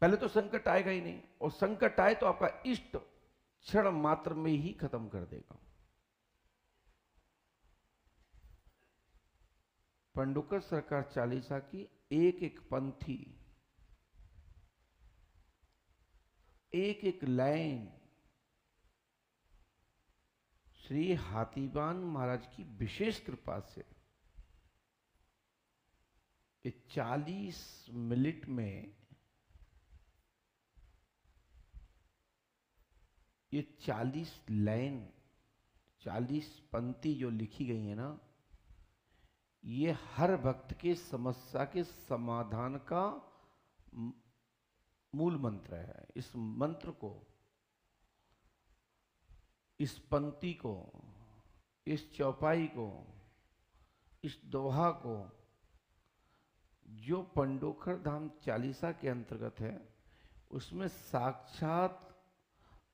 पहले तो संकट आएगा ही नहीं, और संकट आए तो आपका इष्ट क्षण मात्र में ही खत्म कर देगा। पंडुकर सरकार चालीसा की एक एक पंथी, एक एक लाइन श्री हाथीवान महाराज की विशेष कृपा से 40 मिनट में ये 40 लाइन 40 पंक्ति जो लिखी गई है ना, ये हर भक्त के समस्या के समाधान का मूल मंत्र है। इस मंत्र को, इस पंक्ति को, इस चौपाई को, इस दोहा को जो पंडोखर धाम चालीसा के अंतर्गत है, उसमें साक्षात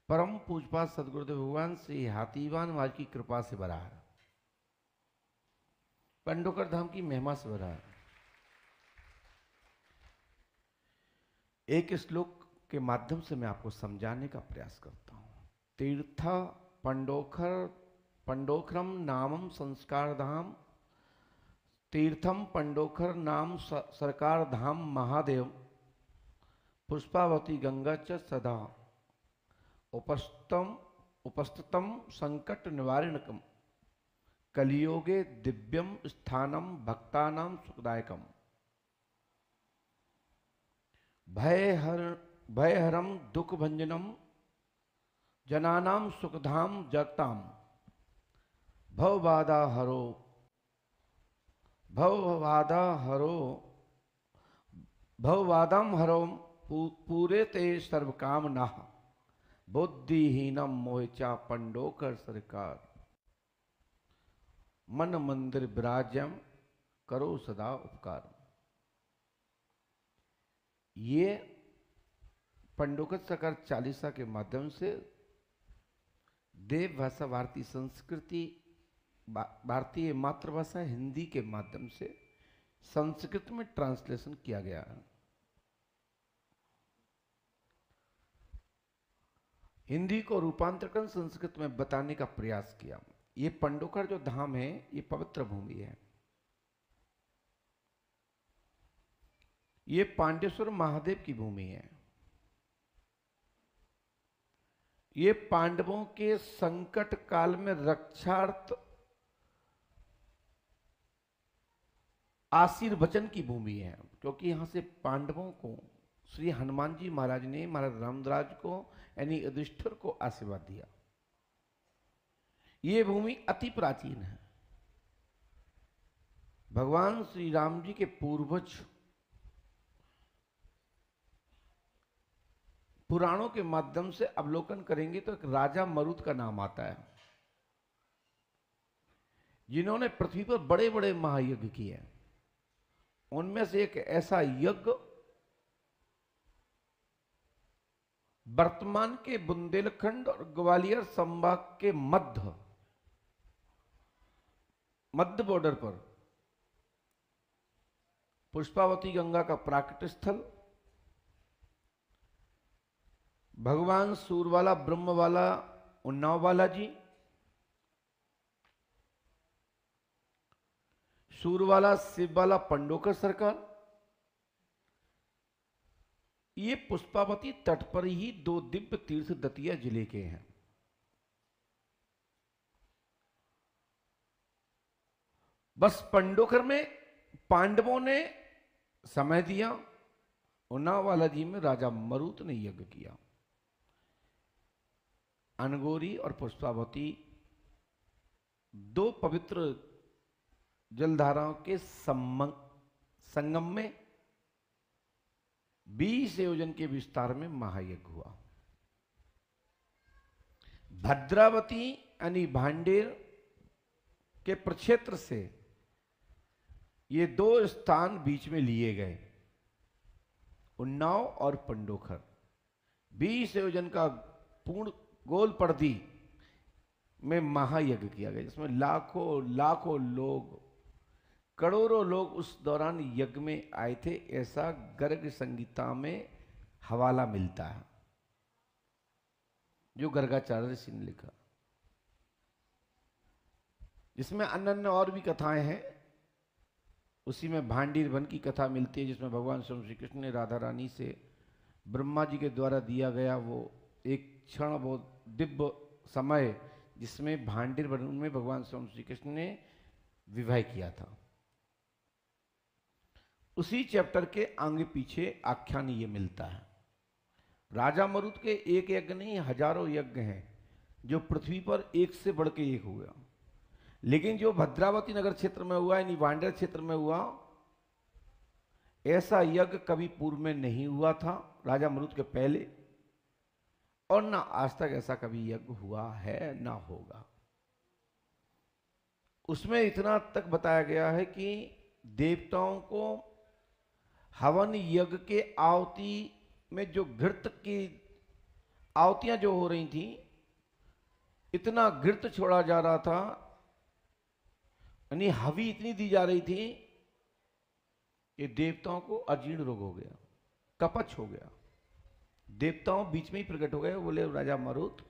परम पूजपाद सदगुरुदेव भगवान श्री हाथीवान महाराज की कृपा से भरा है, पंडोकर धाम की महिमा से भरा है। एक श्लोक के माध्यम से मैं आपको समझाने का प्रयास करता हूं। तीर्थ पंडोखर पंडोखरम नामम संस्कार धाम, तीर्थम पंडोखर नाम सरकार धाम महादेव, पुष्पावती गंगा च सदा, उपस्थतम संकट निवारणकम, कलियोगे दिव्यम स्थानम भक्तानां सुखदायकम, भयहरम दुख भंजनम जनानां सुखधाम जगताम, भवबाधा भववादम हरो पूरे ते सर्व कामना, बुद्धिहीनम मोहिचा पंडोकर सरकार, मन मंदिर विराज्यम करो सदा उपकार। ये पंडोकर सरकार चालीसा के माध्यम से देव भाषा भारतीय संस्कृति, भारतीय मातृभाषा हिंदी के माध्यम से संस्कृत में ट्रांसलेशन किया गया है। हिंदी को रूपांतरण संस्कृत में बताने का प्रयास किया। ये पंडोकर जो धाम है, ये पवित्र भूमि है। ये पांडेश्वर महादेव की भूमि है। ये पांडवों के संकट काल में रक्षार्थ आशीर्वचन की भूमि है, क्योंकि यहां से पांडवों को श्री हनुमान जी महाराज ने महाराज रामराज को यानी युधिष्ठिर को आशीर्वाद दिया। ये भूमि अति प्राचीन है। भगवान श्री राम जी के पूर्वज पुराणों के माध्यम से अवलोकन करेंगे तो एक राजा मरुत का नाम आता है, जिन्होंने पृथ्वी पर बड़े बड़े महायज्ञ किए। उनमें से एक ऐसा यज्ञ वर्तमान के बुंदेलखंड और ग्वालियर संभाग के मध्य बॉर्डर पर पुष्पावती गंगा का प्राकट स्थल, भगवान सूरवाला ब्रह्मवाला उन्नाव बालाजी, सूरवाला शिववाला पंडोकर सरकार, ये पुष्पावती तट पर ही दो दिव्य तीर्थ दतिया जिले के हैं। बस पंडोकर में पांडवों ने समय दिया, उन्नाव बालाजी में राजा मरुत ने यज्ञ किया। अनगोरी और पुष्पावती दो पवित्र जलधाराओं के संगम में 20 योजन के विस्तार में महायज्ञ हुआ। भद्रावती यानी भांडेर के प्रक्षेत्र से ये दो स्थान बीच में लिए गए, उन्नाव और पंडोखर। 20 योजन का पूर्ण गोल परिधि में महायज्ञ किया गया, जिसमें लाखों लाखों लोग, करोड़ों लोग उस दौरान यज्ञ में आए थे, ऐसा गर्ग संगीता में हवाला मिलता है, जो गर्गाचार्य ऋषि ने लिखा, जिसमें अन्य अन्य और भी कथाएं हैं। उसी में भांडीर वन की कथा मिलती है, जिसमें भगवान स्वयं श्री कृष्ण ने राधा रानी से ब्रह्मा जी के द्वारा दिया गया वो एक क्षण, वो दिव्य समय, जिसमें भांडीर वन में भगवान स्वयं श्री कृष्ण ने विवाह किया था। उसी चैप्टर के आगे पीछे आख्यान ये मिलता है। राजा मरुत के एक यज्ञ नहीं, हजारों यज्ञ हैं जो पृथ्वी पर एक से बढ़ के एक हुआ, लेकिन जो भद्रावती नगर क्षेत्र में हुआ, यानी वांडर क्षेत्र में हुआ, ऐसा यज्ञ कभी पूर्व में नहीं हुआ था राजा मरुत के पहले, और ना आज तक ऐसा कभी यज्ञ हुआ है, ना होगा। उसमें इतना तक बताया गया है कि देवताओं को हवन यज्ञ के आहुति में जो घृत की आहुतियां जो हो रही थी, इतना घृत छोड़ा जा रहा था, यानी हवी इतनी दी जा रही थी कि देवताओं को अजीर्ण रोग हो गया, कपच हो गया। देवताओं बीच में ही प्रकट हो गए, बोले राजा मरुत,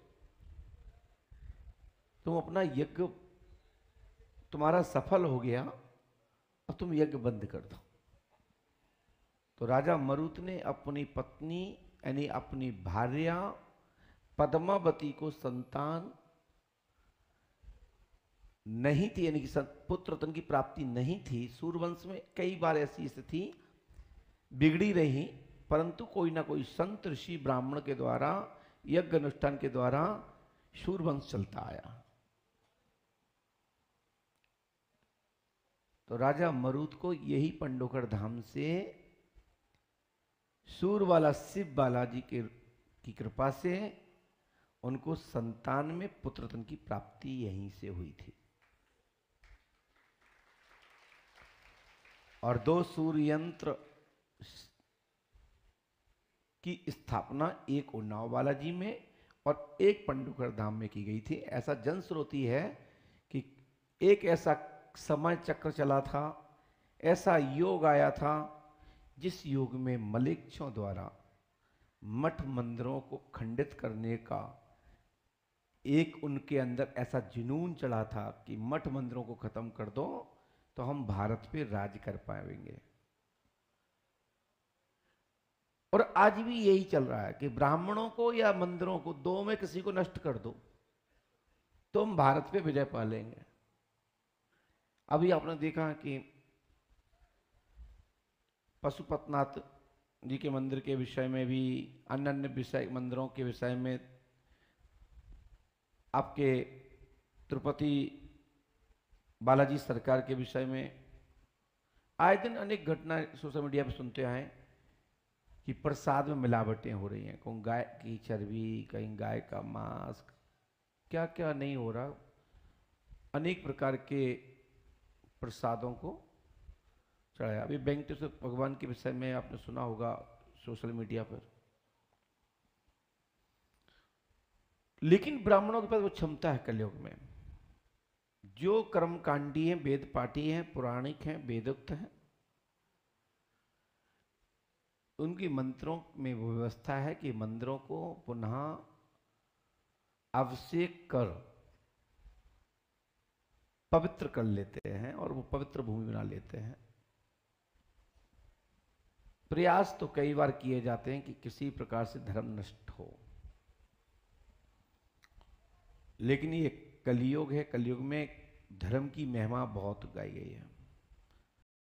तुम अपना यज्ञ, तुम्हारा सफल हो गया, अब तुम यज्ञ बंद कर दो। तो राजा मरुत ने अपनी पत्नी यानी अपनी भार्या पद्मावती को संतान नहीं थी, यानी कि पुत्र रत्न की प्राप्ति नहीं थी। सूर्यवंश में कई बार ऐसी स्थिति बिगड़ी रही, परंतु कोई ना कोई संत ऋषि ब्राह्मण के द्वारा यज्ञ अनुष्ठान के द्वारा सूर्यवंश चलता आया। तो राजा मरुत को यही पंडोखर धाम से सूरवाला शिव बालाजी की कृपा से उनको संतान में पुत्र रत्न की प्राप्ति यहीं से हुई थी। और 2 सूर्य यंत्र की स्थापना, एक उन्नाव बालाजी में और एक पंडोखर धाम में की गई थी। ऐसा जनश्रुति है कि एक ऐसा समय चक्र चला था, ऐसा योग आया था, जिस योग में मलेच्छों द्वारा मठ मंदिरों को खंडित करने का एक उनके अंदर ऐसा जुनून चढ़ा था कि मठ मंदिरों को खत्म कर दो तो हम भारत पे राज कर पाएंगे। और आज भी यही चल रहा है कि ब्राह्मणों को या मंदिरों को, दो में किसी को नष्ट कर दो तो हम भारत पे विजय पा लेंगे। अभी आपने देखा कि पशुपतनाथ जी के मंदिर के विषय में भी, अन्य अन्य विषय मंदिरों के विषय में, आपके तिरुपति बालाजी सरकार के विषय में आए दिन अनेक घटनाएं सोशल मीडिया पर सुनते आए कि प्रसाद में मिलावटें हो रही हैं। कहीं गाय की चर्बी, कहीं गाय का मांस, क्या क्या नहीं हो रहा। अनेक प्रकार के प्रसादों को चढ़ाया। अभी वेंकटेश्वर भगवान के विषय में आपने सुना होगा सोशल मीडिया पर। लेकिन ब्राह्मणों के पास वो क्षमता है कलयुग में, जो कर्मकांडी हैं, वेद पाठी हैं, पुराणिक हैं, वेदोक्त हैं, उनकी मंत्रों में वो व्यवस्था है कि मंदिरों को पुनः अभिषेक कर पवित्र कर लेते हैं और वो पवित्र भूमि बना लेते हैं। प्रयास तो कई बार किए जाते हैं कि किसी प्रकार से धर्म नष्ट हो, लेकिन ये कलयुग है, कलयुग में धर्म की महिमा बहुत गाई गई है।